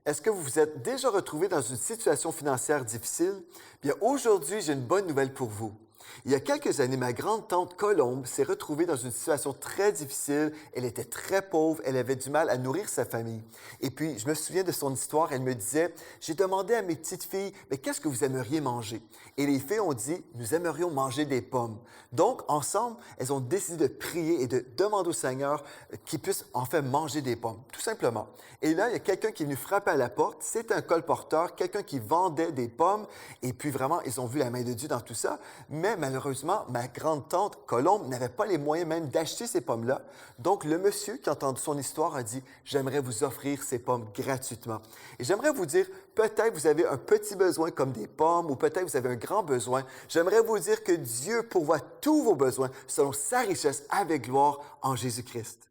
Est-ce que vous vous êtes déjà retrouvé dans une situation financière difficile? Bien, aujourd'hui, j'ai une bonne nouvelle pour vous. Il y a quelques années, ma grande-tante Colombe s'est retrouvée dans une situation très difficile. Elle était très pauvre, elle avait du mal à nourrir sa famille. Et puis, je me souviens de son histoire, elle me disait, j'ai demandé à mes petites filles, mais qu'est-ce que vous aimeriez manger? Et les filles ont dit, nous aimerions manger des pommes. Donc, ensemble, elles ont décidé de prier et de demander au Seigneur qu'il puisse en fait manger des pommes, tout simplement. Et là, il y a quelqu'un qui est venu frapper à la porte. C'est un colporteur, quelqu'un qui vendait des pommes. Et puis vraiment, ils ont vu la main de Dieu dans tout ça. Mais malheureusement, ma grande-tante Colombe n'avait pas les moyens même d'acheter ces pommes-là. Donc, le monsieur qui a entendu son histoire a dit, j'aimerais vous offrir ces pommes gratuitement. Et j'aimerais vous dire, peut-être vous avez un petit besoin comme des pommes ou peut-être vous avez un grand besoin. J'aimerais vous dire que Dieu pourvoit tous vos besoins selon sa richesse avec gloire en Jésus-Christ.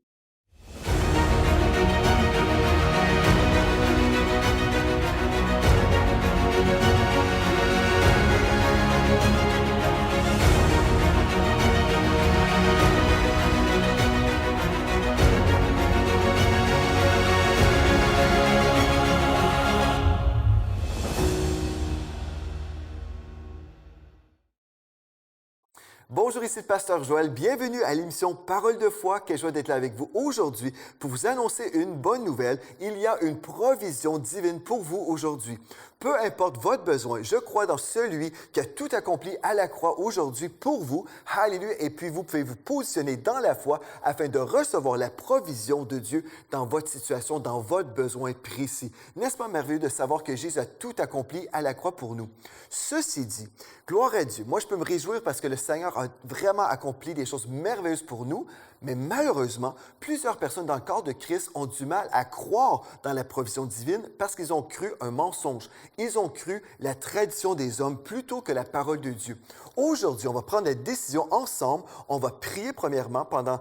Bonjour, ici le pasteur Joël. Bienvenue à l'émission Parole de foi. Quelle joie d'être là avec vous aujourd'hui pour vous annoncer une bonne nouvelle. Il y a une provision divine pour vous aujourd'hui. Peu importe votre besoin, je crois dans celui qui a tout accompli à la croix aujourd'hui pour vous. Alléluia. Et puis, vous pouvez vous positionner dans la foi afin de recevoir la provision de Dieu dans votre situation, dans votre besoin précis. N'est-ce pas merveilleux de savoir que Jésus a tout accompli à la croix pour nous? Ceci dit, gloire à Dieu. Moi, je peux me réjouir parce que le Seigneur a vraiment accompli des choses merveilleuses pour nous, mais malheureusement, plusieurs personnes dans le corps de Christ ont du mal à croire dans la provision divine parce qu'ils ont cru un mensonge. Ils ont cru la tradition des hommes plutôt que la parole de Dieu. Aujourd'hui, on va prendre la décision ensemble. On va prier premièrement pendant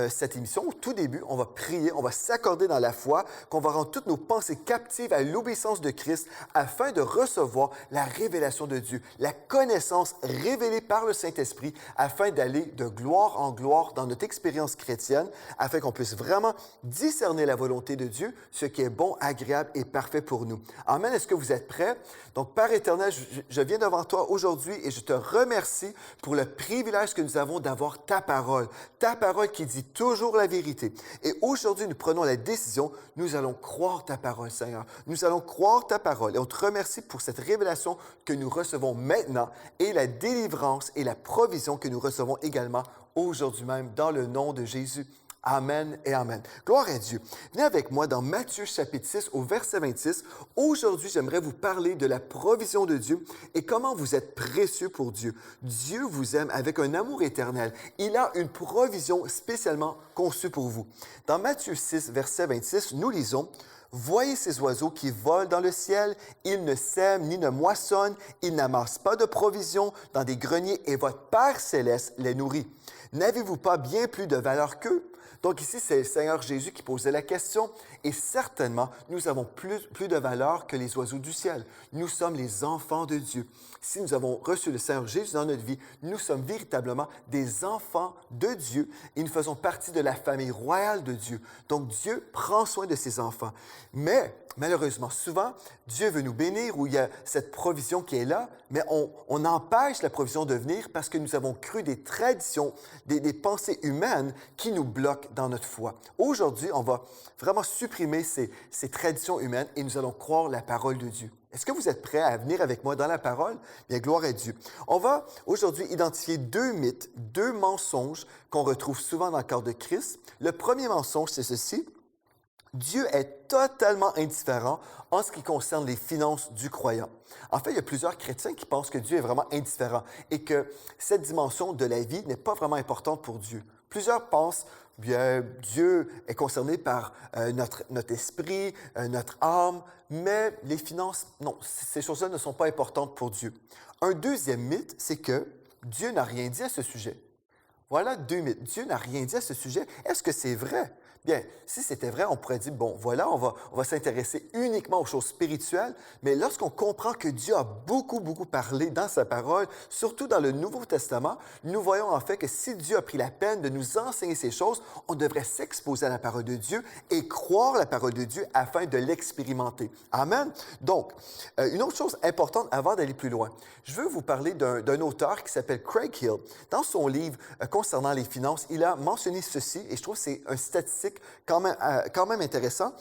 cette émission. Au tout début, on va prier, on va s'accorder dans la foi, qu'on va rendre toutes nos pensées captives à l'obéissance de Christ afin de recevoir la révélation de Dieu, la connaissance révélée par le Saint-Esprit afin d'aller de gloire en gloire dans notre expérience chrétienne, afin qu'on puisse vraiment discerner la volonté de Dieu, ce qui est bon, agréable et parfait pour nous. Amen. Est-ce que vous êtes prêts? Donc, Père éternel, je viens devant toi aujourd'hui et je te remercie pour le privilège que nous avons d'avoir ta parole qui dit toujours la vérité. Et aujourd'hui, nous prenons la décision, nous allons croire ta parole, Seigneur. Nous allons croire ta parole. Et on te remercie pour cette révélation que nous recevons maintenant et la délivrance et la provision que nous recevons également aujourd'hui même dans le nom de Jésus. Amen et Amen. Gloire à Dieu. Venez avec moi dans Matthieu chapitre 6 au verset 26. Aujourd'hui, j'aimerais vous parler de la provision de Dieu et comment vous êtes précieux pour Dieu. Dieu vous aime avec un amour éternel. Il a une provision spécialement conçue pour vous. Dans Matthieu 6, verset 26, nous lisons « Voyez ces oiseaux qui volent dans le ciel, ils ne sèment ni ne moissonnent, ils n'amassent pas de provisions dans des greniers et votre Père céleste les nourrit. N'avez-vous pas bien plus de valeur qu'eux? » Donc ici, c'est le Seigneur Jésus qui posait la question et certainement, nous avons plus de valeur que les oiseaux du ciel. Nous sommes les enfants de Dieu. Si nous avons reçu le Seigneur Jésus dans notre vie, nous sommes véritablement des enfants de Dieu et nous faisons partie de la famille royale de Dieu. Donc Dieu prend soin de ses enfants. Mais malheureusement, souvent, Dieu veut nous bénir où il y a cette provision qui est là, mais on empêche la provision de venir parce que nous avons cru des traditions, des pensées humaines qui nous bloquent dans notre foi. Aujourd'hui, on va vraiment supprimer ces traditions humaines et nous allons croire la parole de Dieu. Est-ce que vous êtes prêts à venir avec moi dans la parole? Bien, gloire à Dieu. On va aujourd'hui identifier deux mythes, deux mensonges qu'on retrouve souvent dans le corps de Christ. Le premier mensonge, c'est ceci. Dieu est totalement indifférent en ce qui concerne les finances du croyant. En fait, il y a plusieurs chrétiens qui pensent que Dieu est vraiment indifférent et que cette dimension de la vie n'est pas vraiment importante pour Dieu. Plusieurs pensent, bien, Dieu est concerné par notre esprit, notre âme, mais les finances, non, ces choses-là ne sont pas importantes pour Dieu. Un deuxième mythe, c'est que Dieu n'a rien dit à ce sujet. Voilà deux mythes. Dieu n'a rien dit à ce sujet. Est-ce que c'est vrai? Bien, si c'était vrai, on pourrait dire, bon, voilà, on va s'intéresser uniquement aux choses spirituelles, mais lorsqu'on comprend que Dieu a beaucoup, beaucoup parlé dans sa parole, surtout dans le Nouveau Testament, nous voyons en fait que si Dieu a pris la peine de nous enseigner ces choses, on devrait s'exposer à la parole de Dieu et croire la parole de Dieu afin de l'expérimenter. Amen. Donc, une autre chose importante avant d'aller plus loin, je veux vous parler d'un auteur qui s'appelle Craig Hill. Dans son livre concernant les finances, il a mentionné ceci, et je trouve que c'est un statistique quand même intéressant.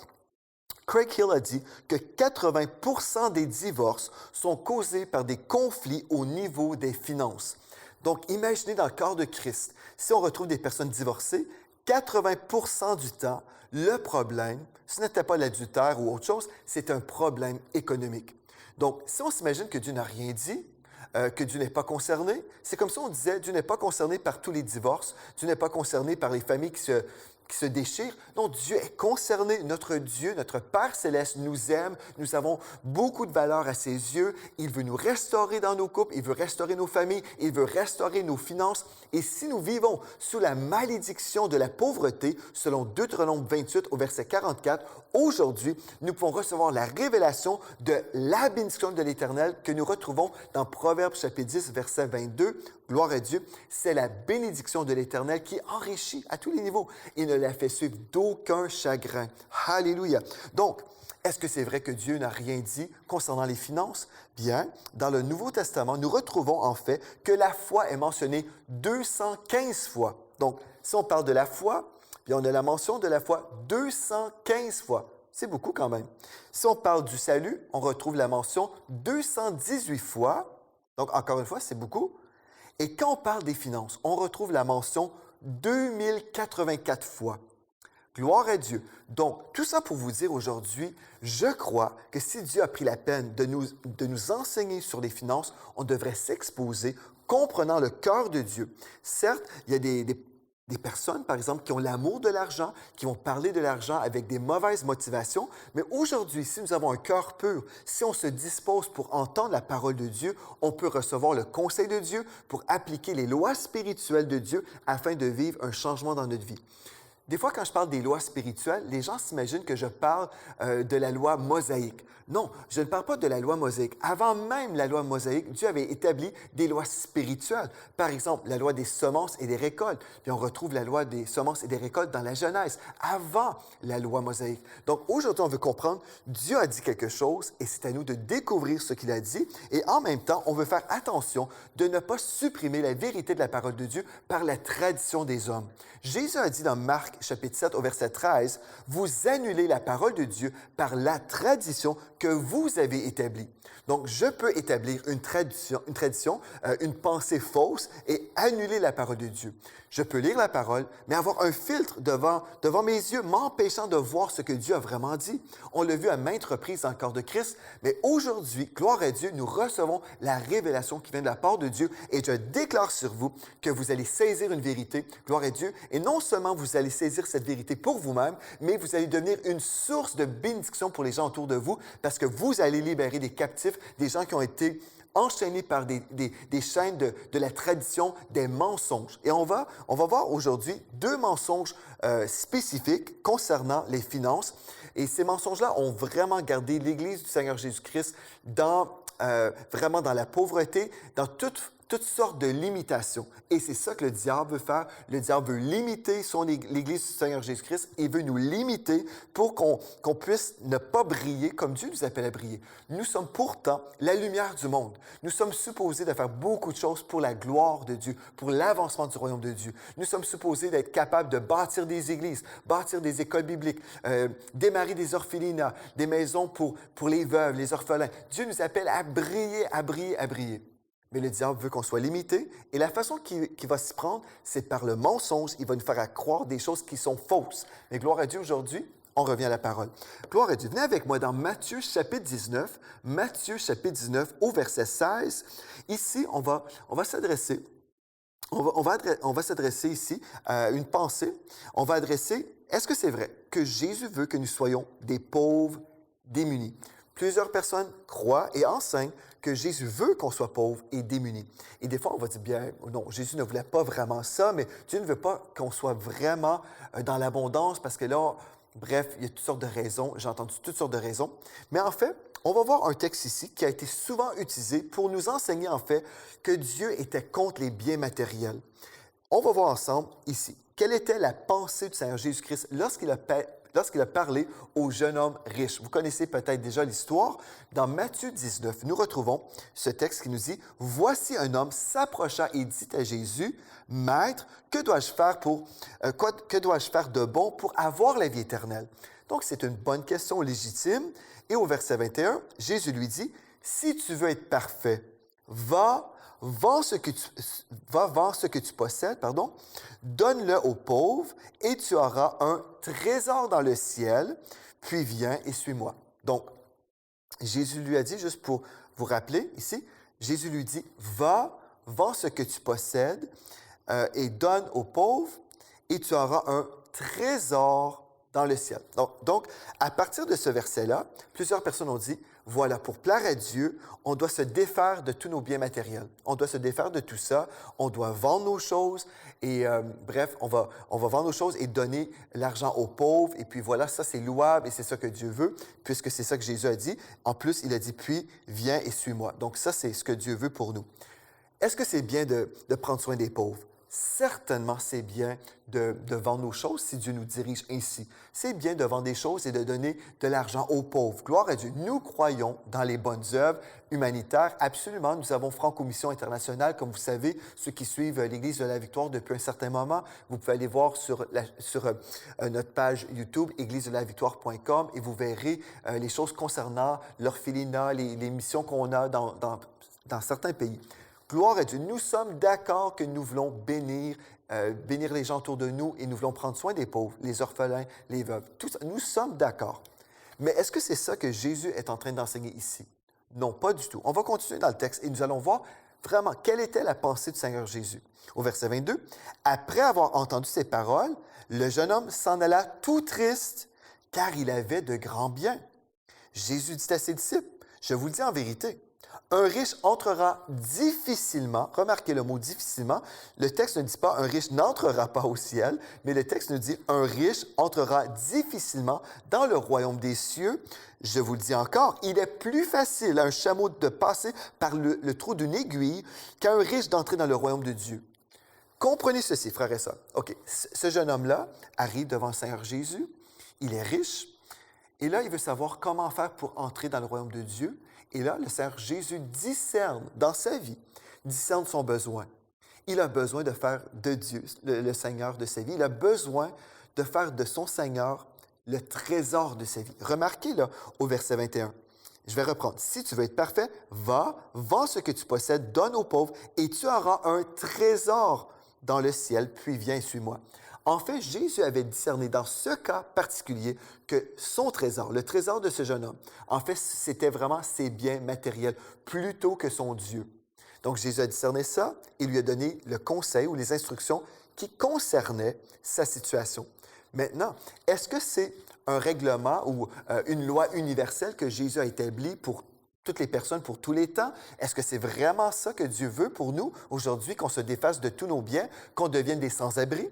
Craig Hill a dit que 80% des divorces sont causés par des conflits au niveau des finances. Donc, imaginez dans le corps de Christ, si on retrouve des personnes divorcées, 80% du temps, le problème, ce n'était pas l'adultère ou autre chose, c'est un problème économique. Donc, si on s'imagine que Dieu n'a rien dit, que Dieu n'est pas concerné, c'est comme si on disait Dieu n'est pas concerné par tous les divorces, Dieu n'est pas concerné par les familles qui se déchirent. Non, Dieu est concerné. Notre Dieu, notre Père céleste nous aime. Nous avons beaucoup de valeur à ses yeux. Il veut nous restaurer dans nos couples. Il veut restaurer nos familles. Il veut restaurer nos finances. Et si nous vivons sous la malédiction de la pauvreté, selon Deutéronome 28 au verset 44, aujourd'hui, nous pouvons recevoir la révélation de la bénédiction de l'Éternel que nous retrouvons dans Proverbes chapitre 10, verset 22. Gloire à Dieu, c'est la bénédiction de l'Éternel qui enrichit à tous les niveaux. Il ne la fait suivre d'aucun chagrin. Alléluia. Donc, est-ce que c'est vrai que Dieu n'a rien dit concernant les finances? Bien, dans le Nouveau Testament, nous retrouvons en fait que la foi est mentionnée 215 fois. Donc, si on parle de la foi, bien on a la mention de la foi 215 fois. C'est beaucoup quand même. Si on parle du salut, on retrouve la mention 218 fois. Donc, encore une fois, c'est beaucoup. Et quand on parle des finances, on retrouve la mention 2084 fois. Gloire à Dieu. Donc, tout ça pour vous dire aujourd'hui, je crois que si Dieu a pris la peine de nous enseigner sur les finances, on devrait s'exposer, comprenant le cœur de Dieu. Certes, il y a des personnes, par exemple, qui ont l'amour de l'argent, qui vont parler de l'argent avec des mauvaises motivations, mais aujourd'hui, si nous avons un cœur pur, si on se dispose pour entendre la parole de Dieu, on peut recevoir le conseil de Dieu pour appliquer les lois spirituelles de Dieu afin de vivre un changement dans notre vie. Des fois, quand je parle des lois spirituelles, les gens s'imaginent que je parle de la loi mosaïque. Non, je ne parle pas de la loi mosaïque. Avant même la loi mosaïque, Dieu avait établi des lois spirituelles. Par exemple, la loi des semences et des récoltes. Puis on retrouve la loi des semences et des récoltes dans la Genèse, avant la loi mosaïque. Donc aujourd'hui, on veut comprendre, Dieu a dit quelque chose et c'est à nous de découvrir ce qu'il a dit. Et en même temps, on veut faire attention de ne pas supprimer la vérité de la parole de Dieu par la tradition des hommes. Jésus a dit dans Marc chapitre 7 au verset 13, « Vous annulez la parole de Dieu par la tradition que vous avez établie. » Donc, je peux établir une tradition, une pensée fausse et annuler la parole de Dieu. Je peux lire la parole, mais avoir un filtre devant mes yeux, m'empêchant de voir ce que Dieu a vraiment dit. On l'a vu à maintes reprises dans le corps de Christ, mais aujourd'hui, gloire à Dieu, nous recevons la révélation qui vient de la part de Dieu et je déclare sur vous que vous allez saisir une vérité, gloire à Dieu, et non seulement vous allez saisir cette vérité pour vous-même, mais vous allez devenir une source de bénédiction pour les gens autour de vous parce que vous allez libérer des captifs, des gens qui ont été enchaînés par des chaînes de la tradition, des mensonges. Et on va voir aujourd'hui deux mensonges spécifiques concernant les finances. Et ces mensonges-là ont vraiment gardé l'Église du Seigneur Jésus-Christ vraiment dans la pauvreté, dans toutes sortes de limitations. Et c'est ça que le diable veut faire. Le diable veut limiter l'Église du Seigneur Jésus-Christ. Il veut nous limiter pour qu'on puisse ne pas briller comme Dieu nous appelle à briller. Nous sommes pourtant la lumière du monde. Nous sommes supposés de faire beaucoup de choses pour la gloire de Dieu, pour l'avancement du royaume de Dieu. Nous sommes supposés d'être capables de bâtir des églises, bâtir des écoles bibliques, démarrer des orphelinats, des maisons pour les veuves, les orphelins. Dieu nous appelle à briller, à briller, à briller. Mais le diable veut qu'on soit limité. Et la façon qu'il va s'y prendre, c'est par le mensonge. Il va nous faire croire des choses qui sont fausses. Mais gloire à Dieu, aujourd'hui, on revient à la parole. Gloire à Dieu. Venez avec moi dans Matthieu chapitre 19. Matthieu chapitre 19 au verset 16. Ici, on va s'adresser. On va s'adresser ici à une pensée. On va adresser, est-ce que c'est vrai que Jésus veut que nous soyons des pauvres démunis? Plusieurs personnes croient et enseignent que Jésus veut qu'on soit pauvre et démuni. Et des fois, on va dire bien, non, Jésus ne voulait pas vraiment ça, mais Dieu ne veut pas qu'on soit vraiment dans l'abondance parce que là, bref, il y a toutes sortes de raisons. J'ai entendu toutes sortes de raisons. Mais en fait, on va voir un texte ici qui a été souvent utilisé pour nous enseigner en fait que Dieu était contre les biens matériels. On va voir ensemble ici quelle était la pensée du Seigneur Jésus-Christ lorsqu'il a parlé au jeune homme riche. Vous connaissez peut-être déjà l'histoire. Dans Matthieu 19, nous retrouvons ce texte qui nous dit « Voici un homme s'approcha et dit à Jésus, « Maître, que dois-je faire que dois-je faire de bon pour avoir la vie éternelle? » Donc, c'est une bonne question légitime. Et au verset 21, Jésus lui dit, « Si tu veux être parfait, vends ce que tu possèdes, donne-le aux pauvres et tu auras un trésor dans le ciel, puis viens et suis-moi. » Donc, Jésus lui a dit, juste pour vous rappeler ici, Jésus lui dit, vends ce que tu possèdes et donne aux pauvres et tu auras un trésor dans le ciel. Donc, à partir de ce verset-là, plusieurs personnes ont dit, voilà, pour plaire à Dieu, on doit se défaire de tous nos biens matériels. On doit se défaire de tout ça. On doit vendre nos choses et bref, on va vendre nos choses et donner l'argent aux pauvres. Et puis voilà, ça c'est louable et c'est ça que Dieu veut, puisque c'est ça que Jésus a dit. En plus, il a dit, puis viens et suis-moi. Donc ça, c'est ce que Dieu veut pour nous. Est-ce que c'est bien de prendre soin des pauvres? Certainement, c'est bien de vendre nos choses si Dieu nous dirige ainsi. C'est bien de vendre des choses et de donner de l'argent aux pauvres. Gloire à Dieu. Nous croyons dans les bonnes œuvres humanitaires. Absolument. Nous avons Franco-Mission Internationale, comme vous savez, ceux qui suivent l'Église de la Victoire depuis un certain moment. Vous pouvez aller voir sur notre page YouTube, églisedelavictoire.com, et vous verrez les choses concernant l'orphelinat, les missions qu'on a dans certains pays. Gloire à Dieu. Nous sommes d'accord que nous voulons bénir les gens autour de nous et nous voulons prendre soin des pauvres, les orphelins, les veuves. Tout ça, nous sommes d'accord. Mais est-ce que c'est ça que Jésus est en train d'enseigner ici? Non, pas du tout. On va continuer dans le texte et nous allons voir vraiment quelle était la pensée du Seigneur Jésus. Au verset 22, « Après avoir entendu ces paroles, le jeune homme s'en alla tout triste, car il avait de grands biens. Jésus dit à ses disciples, « Je vous le dis en vérité, un riche entrera difficilement, remarquez le mot difficilement, le texte ne dit pas un riche n'entrera pas au ciel, mais le texte nous dit un riche entrera difficilement dans le royaume des cieux. Je vous le dis encore, il est plus facile à un chameau de passer par le trou d'une aiguille qu'à un riche d'entrer dans le royaume de Dieu. Comprenez ceci, frères et sœurs. OK, ce jeune homme-là arrive devant le Seigneur Jésus, il est riche, et là, il veut savoir comment faire pour entrer dans le royaume de Dieu. Et là, le Seigneur Jésus discerne dans sa vie, discerne son besoin. Il a besoin de faire de Dieu le Seigneur de sa vie. Il a besoin de faire de son Seigneur le trésor de sa vie. Remarquez là au verset 21. Je vais reprendre. « Si tu veux être parfait, vends ce que tu possèdes, donne aux pauvres, et tu auras un trésor dans le ciel, puis viens et suis-moi. » En fait, Jésus avait discerné dans ce cas particulier que son trésor, le trésor de ce jeune homme, en fait, c'était vraiment ses biens matériels plutôt que son Dieu. Donc, Jésus a discerné ça et lui a donné le conseil ou les instructions qui concernaient sa situation. Maintenant, est-ce que c'est un règlement ou une loi universelle que Jésus a établie pour toutes les personnes, pour tous les temps? Est-ce que c'est vraiment ça que Dieu veut pour nous aujourd'hui, qu'on se défasse de tous nos biens, qu'on devienne des sans-abri?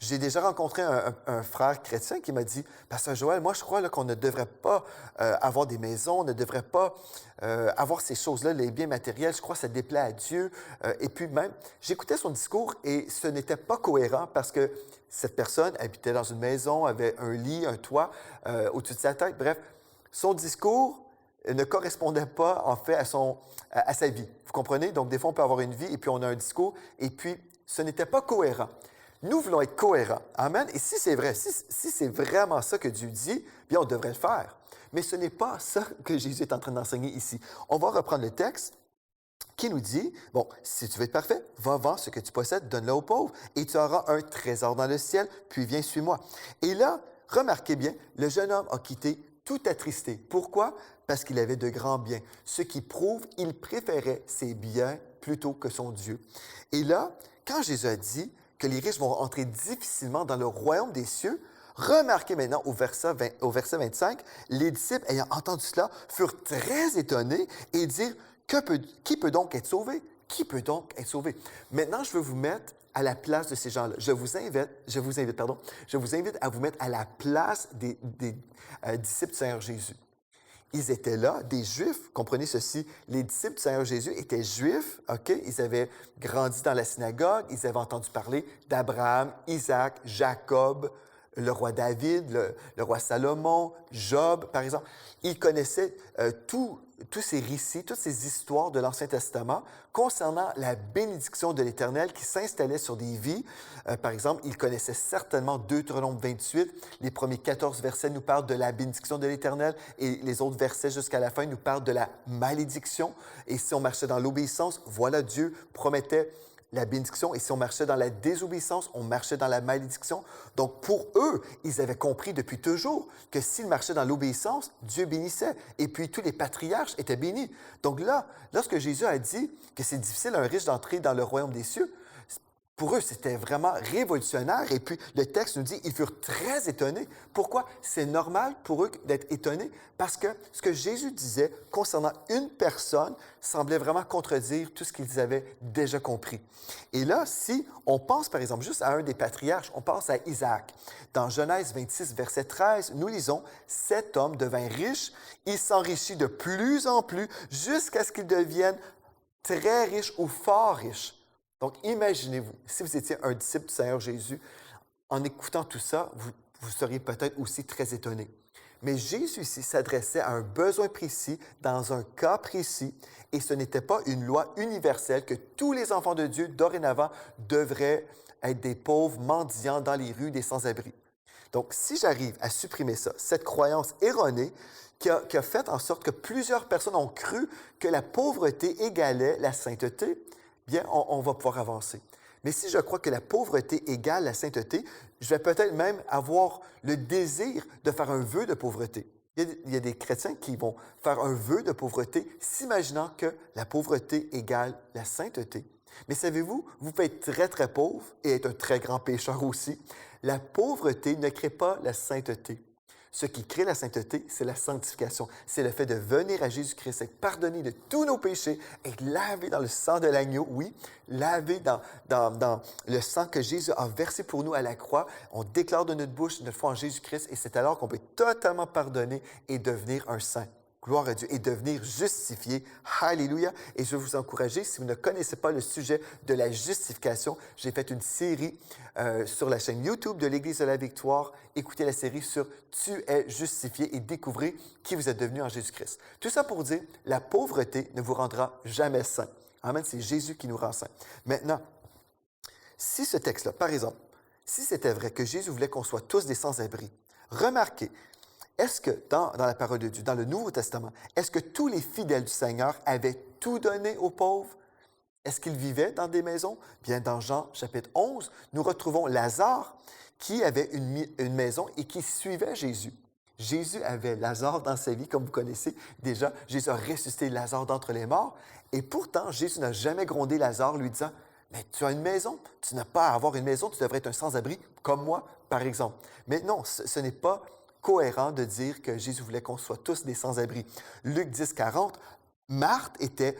J'ai déjà rencontré un frère chrétien qui m'a dit, « Pasteur Joël, moi je crois là, qu'on ne devrait pas avoir des maisons, on ne devrait pas avoir ces choses-là, les biens matériels, je crois que ça déplaît à Dieu. Et puis même, j'écoutais son discours et ce n'était pas cohérent parce que cette personne habitait dans une maison, avait un lit, un toit au-dessus de sa tête. Bref, son discours ne correspondait pas en fait à sa vie. Vous comprenez? Donc des fois, on peut avoir une vie et puis on a un discours et puis ce n'était pas cohérent. Nous voulons être cohérents. Amen. Et si c'est vrai, si c'est vraiment ça que Dieu dit, bien, on devrait le faire. Mais ce n'est pas ça que Jésus est en train d'enseigner ici. On va reprendre le texte qui nous dit, bon, si tu veux être parfait, va vendre ce que tu possèdes, donne-le aux pauvres, et tu auras un trésor dans le ciel, puis viens, suis-moi. Et là, remarquez bien, le jeune homme a quitté tout attristé. Pourquoi? Parce qu'il avait de grands biens, ce qui prouve qu'il préférait ses biens plutôt que son Dieu. Et là, quand Jésus a dit que les riches vont entrer difficilement dans le royaume des cieux, Remarquez maintenant au verset 25, les disciples ayant entendu cela furent très étonnés et dirent, qui peut donc être sauvé? Qui peut donc être sauvé? Maintenant, je veux vous mettre à la place de ces gens-là. Je vous invite à vous mettre à la place des disciples du Seigneur Jésus. Ils étaient là, des Juifs, comprenez ceci, les disciples du Seigneur Jésus étaient Juifs, OK? Ils avaient grandi dans la synagogue, ils avaient entendu parler d'Abraham, Isaac, Jacob, le roi David, le roi Salomon, Job, par exemple. Ils connaissaient tous ces récits, toutes ces histoires de l'Ancien Testament concernant la bénédiction de l'Éternel qui s'installait sur des vies. Par exemple, ils connaissaient certainement Deutéronome 28. Les premiers 14 versets nous parlent de la bénédiction de l'Éternel et les autres versets jusqu'à la fin nous parlent de la malédiction. Et si on marchait dans l'obéissance, voilà, Dieu promettait la bénédiction. Et si on marchait dans la désobéissance, on marchait dans la malédiction. Donc, pour eux, ils avaient compris depuis toujours que s'ils marchaient dans l'obéissance, Dieu bénissait. Et puis, tous les patriarches étaient bénis. Donc là, lorsque Jésus a dit que c'est difficile à un riche d'entrer dans le royaume des cieux, pour eux, c'était vraiment révolutionnaire. Et puis, le texte nous dit, ils furent très étonnés. Pourquoi? C'est normal pour eux d'être étonnés parce que ce que Jésus disait concernant une personne semblait vraiment contredire tout ce qu'ils avaient déjà compris. Et là, si on pense, par exemple, juste à un des patriarches, on pense à Isaac. Dans Genèse 26, verset 13, nous lisons, « Cet homme devint riche, il s'enrichit de plus en plus jusqu'à ce qu'il devienne très riche ou fort riche. » Donc, imaginez-vous, si vous étiez un disciple du Seigneur Jésus, en écoutant tout ça, vous seriez peut-être aussi très étonné. Mais Jésus ici s'adressait à un besoin précis, dans un cas précis, et ce n'était pas une loi universelle que tous les enfants de Dieu, dorénavant, devraient être des pauvres mendiants dans les rues des sans-abri. Donc, si j'arrive à supprimer ça, cette croyance erronée qui a fait en sorte que plusieurs personnes ont cru que la pauvreté égalait la sainteté, bien, on va pouvoir avancer. Mais si je crois que la pauvreté égale la sainteté, je vais peut-être même avoir le désir de faire un vœu de pauvreté. Il y a des chrétiens qui vont faire un vœu de pauvreté, s'imaginant que la pauvreté égale la sainteté. Mais savez-vous, vous pouvez être très, très pauvre et être un très grand pécheur aussi. La pauvreté ne crée pas la sainteté. Ce qui crée la sainteté, c'est la sanctification. C'est le fait de venir à Jésus-Christ, être pardonné de tous nos péchés, être lavé dans le sang de l'agneau, oui, lavé dans le sang que Jésus a versé pour nous à la croix. On déclare de notre bouche notre foi en Jésus-Christ et c'est alors qu'on peut être totalement pardonné et devenir un saint. Gloire à Dieu, et devenir justifié. Alléluia. Et je veux vous encourager, si vous ne connaissez pas le sujet de la justification, j'ai fait une série sur la chaîne YouTube de l'Église de la Victoire. Écoutez la série sur « Tu es justifié » et découvrez qui vous êtes devenu en Jésus-Christ. Tout ça pour dire, la pauvreté ne vous rendra jamais saint. Amen, c'est Jésus qui nous rend saint. Maintenant, si ce texte-là, par exemple, si c'était vrai que Jésus voulait qu'on soit tous des sans-abri, remarquez, est-ce que dans la parole de Dieu, dans le Nouveau Testament, est-ce que tous les fidèles du Seigneur avaient tout donné aux pauvres? Est-ce qu'ils vivaient dans des maisons? Bien, dans Jean chapitre 11, nous retrouvons Lazare qui avait une maison et qui suivait Jésus. Jésus avait Lazare dans sa vie, comme vous connaissez déjà. Jésus a ressuscité Lazare d'entre les morts. Et pourtant, Jésus n'a jamais grondé Lazare, lui disant, « Mais tu as une maison, tu n'as pas à avoir une maison, tu devrais être un sans-abri, comme moi, par exemple. » Mais non, ce n'est pas cohérent de dire que Jésus voulait qu'on soit tous des sans-abri. Luc 10, 40, Marthe était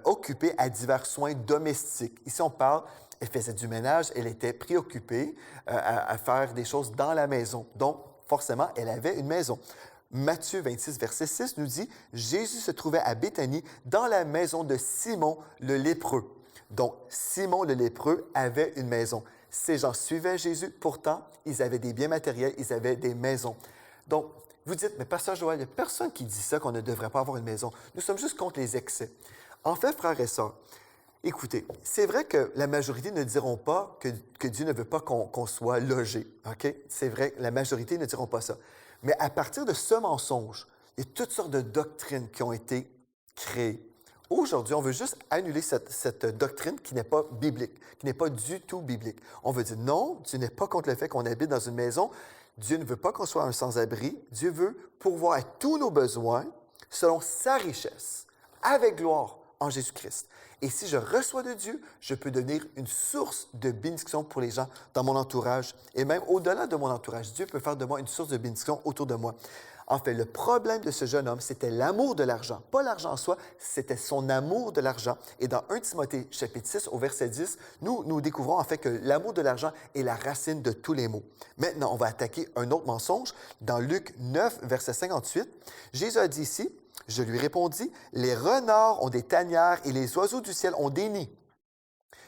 occupée à divers soins domestiques. Ici, on parle, elle faisait du ménage, elle était préoccupée à faire des choses dans la maison. Donc, forcément, elle avait une maison. Matthieu 26, verset 6 nous dit, Jésus se trouvait à Béthanie, dans la maison de Simon le lépreux. Donc, Simon le lépreux avait une maison. Ces gens suivaient Jésus, pourtant, ils avaient des biens matériels, ils avaient des maisons. Donc, vous dites, mais Pasteur Joël, il n'y a personne qui dit ça, qu'on ne devrait pas avoir une maison. Nous sommes juste contre les excès. En fait, frères et sœurs, écoutez, c'est vrai que la majorité ne diront pas que Dieu ne veut pas qu'on soit logé. OK? C'est vrai, la majorité ne diront pas ça. Mais à partir de ce mensonge, il y a toutes sortes de doctrines qui ont été créées. Aujourd'hui, on veut juste annuler cette doctrine qui n'est pas biblique, qui n'est pas du tout biblique. On veut dire non, Dieu n'est pas contre le fait qu'on habite dans une maison. Dieu ne veut pas qu'on soit un sans-abri. Dieu veut pourvoir à tous nos besoins selon sa richesse, avec gloire, en Jésus-Christ. Et si je reçois de Dieu, je peux devenir une source de bénédiction pour les gens dans mon entourage et même au-delà de mon entourage. Dieu peut faire de moi une source de bénédiction autour de moi. En fait, le problème de ce jeune homme, c'était l'amour de l'argent. Pas l'argent en soi, c'était son amour de l'argent. Et dans 1 Timothée chapitre 6 au verset 10, nous découvrons en fait que l'amour de l'argent est la racine de tous les maux. Maintenant, on va attaquer un autre mensonge. Dans Luc 9, verset 58, Jésus a dit ici, je lui répondis, les renards ont des tanières et les oiseaux du ciel ont des nids.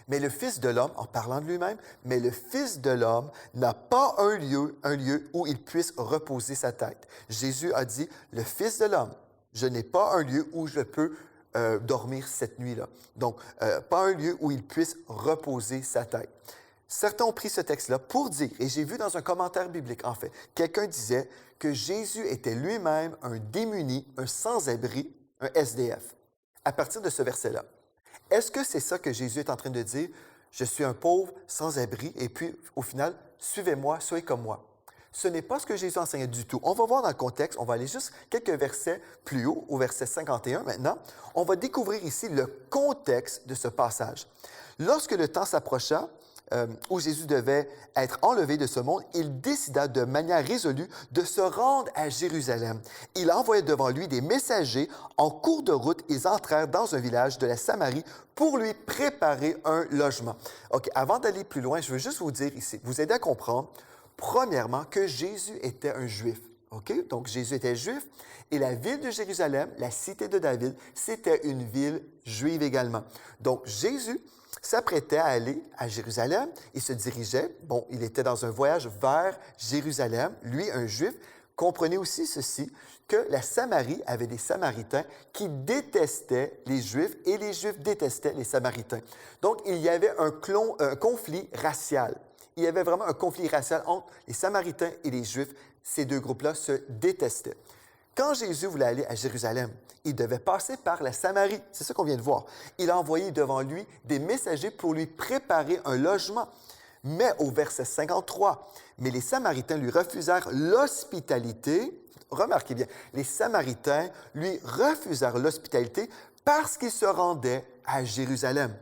Mais le Fils de l'homme, en parlant de lui-même, mais le Fils de l'homme n'a pas un lieu où il puisse reposer sa tête. Jésus a dit, le Fils de l'homme, je n'ai pas un lieu où je peux dormir cette nuit-là. Donc, pas un lieu où il puisse reposer sa tête. Certains ont pris ce texte-là pour dire, et j'ai vu dans un commentaire biblique, en fait, quelqu'un disait que Jésus était lui-même un démuni, un sans-abri, un SDF, à partir de ce verset-là. Est-ce que c'est ça que Jésus est en train de dire? Je suis un pauvre, sans-abri, et puis, au final, suivez-moi, soyez comme moi. Ce n'est pas ce que Jésus enseignait du tout. On va voir dans le contexte, on va aller juste quelques versets plus haut, au verset 51 maintenant. On va découvrir ici le contexte de ce passage. Lorsque le temps s'approcha, où Jésus devait être enlevé de ce monde, il décida de manière résolue de se rendre à Jérusalem. Il envoya devant lui des messagers. En cours de route, ils entrèrent dans un village de la Samarie pour lui préparer un logement. OK, avant d'aller plus loin, je veux juste vous dire ici, vous aider à comprendre, premièrement, que Jésus était un Juif. OK? Donc, Jésus était juif et la ville de Jérusalem, la cité de David, c'était une ville juive également. Donc, Jésus s'apprêtait à aller à Jérusalem. Il se dirigeait, il était dans un voyage vers Jérusalem. Lui, un Juif, comprenez aussi ceci, que la Samarie avait des Samaritains qui détestaient les Juifs et les Juifs détestaient les Samaritains. Donc, il y avait un conflit racial. Il y avait vraiment un conflit racial entre les Samaritains et les Juifs. Ces deux groupes-là se détestaient. Quand Jésus voulait aller à Jérusalem, il devait passer par la Samarie. C'est ça qu'on vient de voir. Il a envoyé devant lui des messagers pour lui préparer un logement. Mais au verset 53, mais les Samaritains lui refusèrent l'hospitalité. Remarquez bien, les Samaritains lui refusèrent l'hospitalité parce qu'il se rendait à Jérusalem.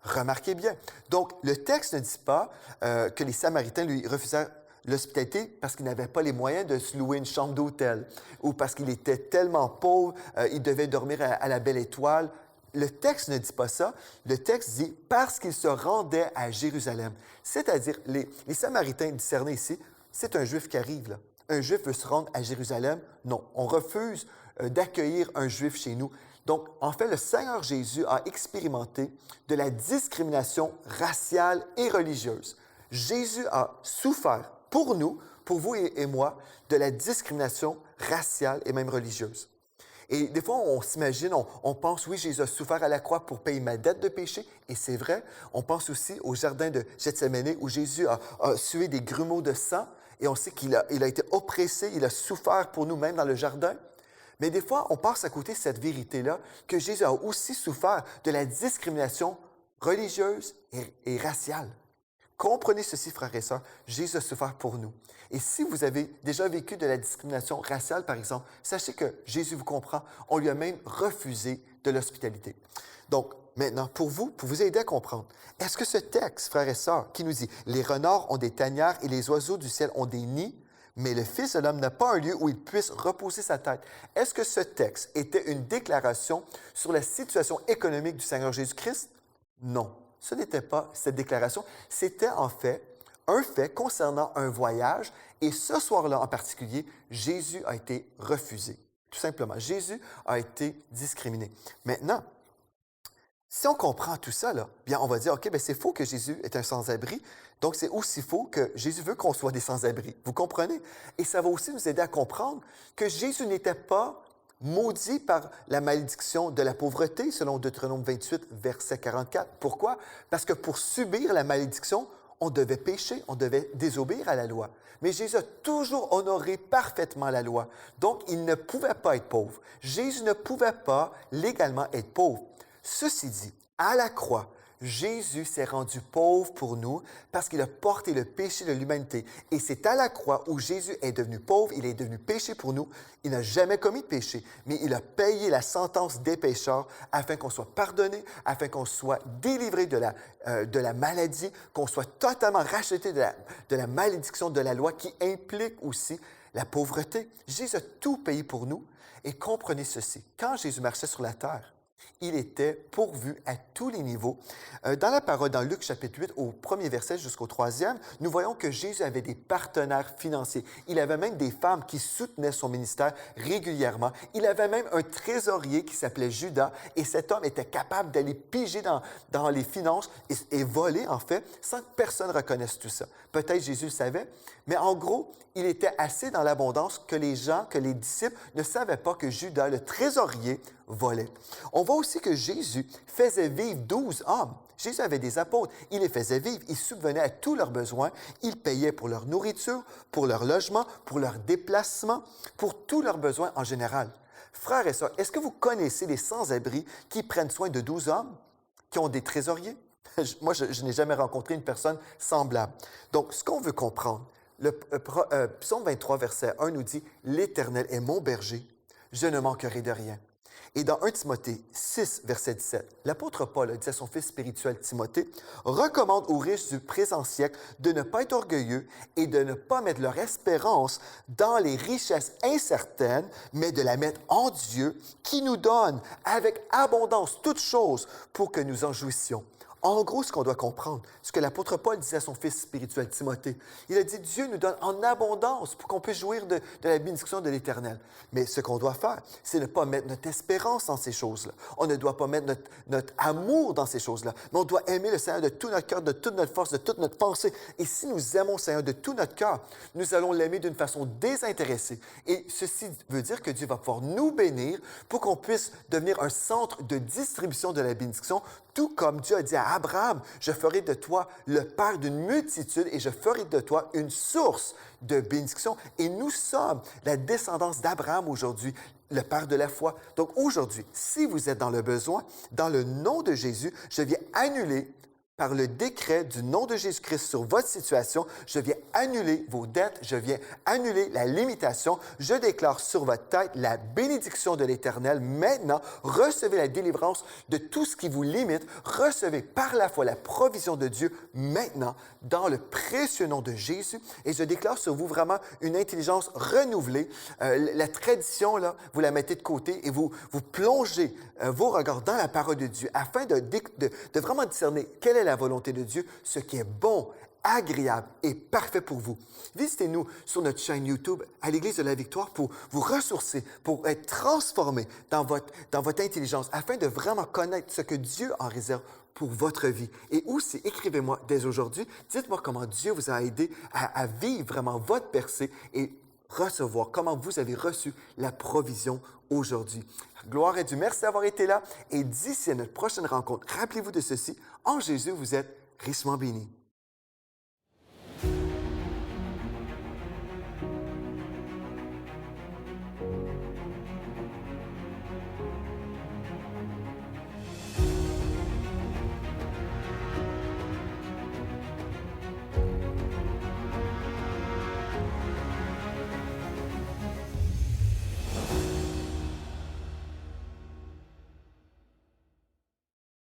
Remarquez bien. Donc, le texte ne dit pas que les Samaritains lui refusèrent l'hospitalité parce qu'il n'avait pas les moyens de se louer une chambre d'hôtel ou parce qu'il était tellement pauvre, il devait dormir à la Belle Étoile. Le texte ne dit pas ça. Le texte dit « parce qu'il se rendait à Jérusalem ». C'est-à-dire, les Samaritains discernaient ici, c'est un Juif qui arrive là. Un Juif veut se rendre à Jérusalem. Non, on refuse d'accueillir un Juif chez nous. Donc, en fait, le Seigneur Jésus a expérimenté de la discrimination raciale et religieuse. Jésus a souffert pour nous, pour vous et moi, de la discrimination raciale et même religieuse. Et des fois, on s'imagine, on pense, oui, Jésus a souffert à la croix pour payer ma dette de péché, et c'est vrai. On pense aussi au jardin de Gethsémani où Jésus a sué des grumeaux de sang, et on sait qu'il a été oppressé, il a souffert pour nous, même dans le jardin. Mais des fois, on passe à côté de cette vérité-là, que Jésus a aussi souffert de la discrimination religieuse et raciale. Comprenez ceci, frères et sœurs, Jésus a souffert pour nous. Et si vous avez déjà vécu de la discrimination raciale, par exemple, sachez que Jésus vous comprend. On lui a même refusé de l'hospitalité. Donc, maintenant, pour vous aider à comprendre, est-ce que ce texte, frères et sœurs, qui nous dit « Les renards ont des tanières et les oiseaux du ciel ont des nids, mais le Fils de l'homme n'a pas un lieu où il puisse reposer sa tête », est-ce que ce texte était une déclaration sur la situation économique du Seigneur Jésus-Christ? Non. Ce n'était pas cette déclaration, c'était en fait un fait concernant un voyage et ce soir-là en particulier, Jésus a été refusé. Tout simplement, Jésus a été discriminé. Maintenant, si on comprend tout ça, bien on va dire, OK, bien c'est faux que Jésus est un sans-abri, donc c'est aussi faux que Jésus veut qu'on soit des sans-abri. Vous comprenez? Et ça va aussi nous aider à comprendre que Jésus n'était pas maudit par la malédiction de la pauvreté, selon Deutéronome 28, verset 44. Pourquoi? Parce que pour subir la malédiction, on devait pécher, on devait désobéir à la loi. Mais Jésus a toujours honoré parfaitement la loi. Donc, il ne pouvait pas être pauvre. Jésus ne pouvait pas légalement être pauvre. Ceci dit, à la croix, Jésus s'est rendu pauvre pour nous parce qu'il a porté le péché de l'humanité. Et c'est à la croix où Jésus est devenu pauvre, il est devenu péché pour nous. Il n'a jamais commis de péché, mais il a payé la sentence des pécheurs afin qu'on soit pardonné, afin qu'on soit délivré de la maladie, qu'on soit totalement racheté de la malédiction de la loi qui implique aussi la pauvreté. Jésus a tout payé pour nous. Et comprenez ceci, quand Jésus marchait sur la terre, il était pourvu à tous les niveaux. Dans la parole, dans Luc chapitre 8, au premier verset jusqu'au troisième, nous voyons que Jésus avait des partenaires financiers. Il avait même des femmes qui soutenaient son ministère régulièrement. Il avait même un trésorier qui s'appelait Judas, et cet homme était capable d'aller piger dans les finances et voler, en fait, sans que personne reconnaisse tout ça. Peut-être Jésus le savait, mais en gros, il était assez dans l'abondance que les gens, que les disciples ne savaient pas que Judas, le trésorier, volait. On voit aussi que Jésus faisait vivre 12 hommes. Jésus avait des apôtres. Il les faisait vivre. Il subvenait à tous leurs besoins. Il payait pour leur nourriture, pour leur logement, pour leur déplacement, pour tous leurs besoins en général. Frères et sœurs, est-ce que vous connaissez les sans-abri qui prennent soin de 12 hommes qui ont des trésoriers? Moi, je n'ai jamais rencontré une personne semblable. Donc, ce qu'on veut comprendre, le psaume 23, verset 1 nous dit « L'Éternel est mon berger, je ne manquerai de rien ». Et dans 1 Timothée 6, verset 17, l'apôtre Paul a dit à son fils spirituel Timothée, recommande aux riches du présent siècle de ne pas être orgueilleux et de ne pas mettre leur espérance dans les richesses incertaines, mais de la mettre en Dieu qui nous donne avec abondance toutes choses pour que nous en jouissions. En gros, ce qu'on doit comprendre, ce que l'apôtre Paul disait à son fils spirituel Timothée, il a dit, Dieu nous donne en abondance pour qu'on puisse jouir de la bénédiction de l'Éternel. Mais ce qu'on doit faire, c'est ne pas mettre notre espérance dans ces choses-là. On ne doit pas mettre notre amour dans ces choses-là. Mais on doit aimer le Seigneur de tout notre cœur, de toute notre force, de toute notre pensée. Et si nous aimons le Seigneur de tout notre cœur, nous allons l'aimer d'une façon désintéressée. Et ceci veut dire que Dieu va pouvoir nous bénir pour qu'on puisse devenir un centre de distribution de la bénédiction, tout comme Dieu a dit à Abraham, je ferai de toi le père d'une multitude et je ferai de toi une source de bénédiction. Et nous sommes la descendance d'Abraham aujourd'hui, le père de la foi. Donc aujourd'hui, si vous êtes dans le besoin, dans le nom de Jésus, je viens annuler par le décret du nom de Jésus-Christ sur votre situation, je viens annuler vos dettes, je viens annuler la limitation. Je déclare sur votre tête la bénédiction de l'Éternel. Maintenant, recevez la délivrance de tout ce qui vous limite. Recevez par la foi la provision de Dieu maintenant dans le précieux nom de Jésus. Et je déclare sur vous vraiment une intelligence renouvelée. La tradition, là, vous la mettez de côté et vous plongez vos regards dans la parole de Dieu afin de vraiment discerner quelle est la volonté de Dieu, ce qui est bon, agréable et parfait pour vous. Visitez-nous sur notre chaîne YouTube à l'Église de la Victoire pour vous ressourcer, pour être transformé dans votre intelligence afin de vraiment connaître ce que Dieu en réserve pour votre vie. Et aussi, écrivez-moi dès aujourd'hui, dites-moi comment Dieu vous a aidé à vivre vraiment votre percée et recevoir, comment vous avez reçu la provision aujourd'hui. Gloire à Dieu. Merci d'avoir été là. Et d'ici à notre prochaine rencontre, rappelez-vous de ceci. En Jésus, vous êtes richement bénis.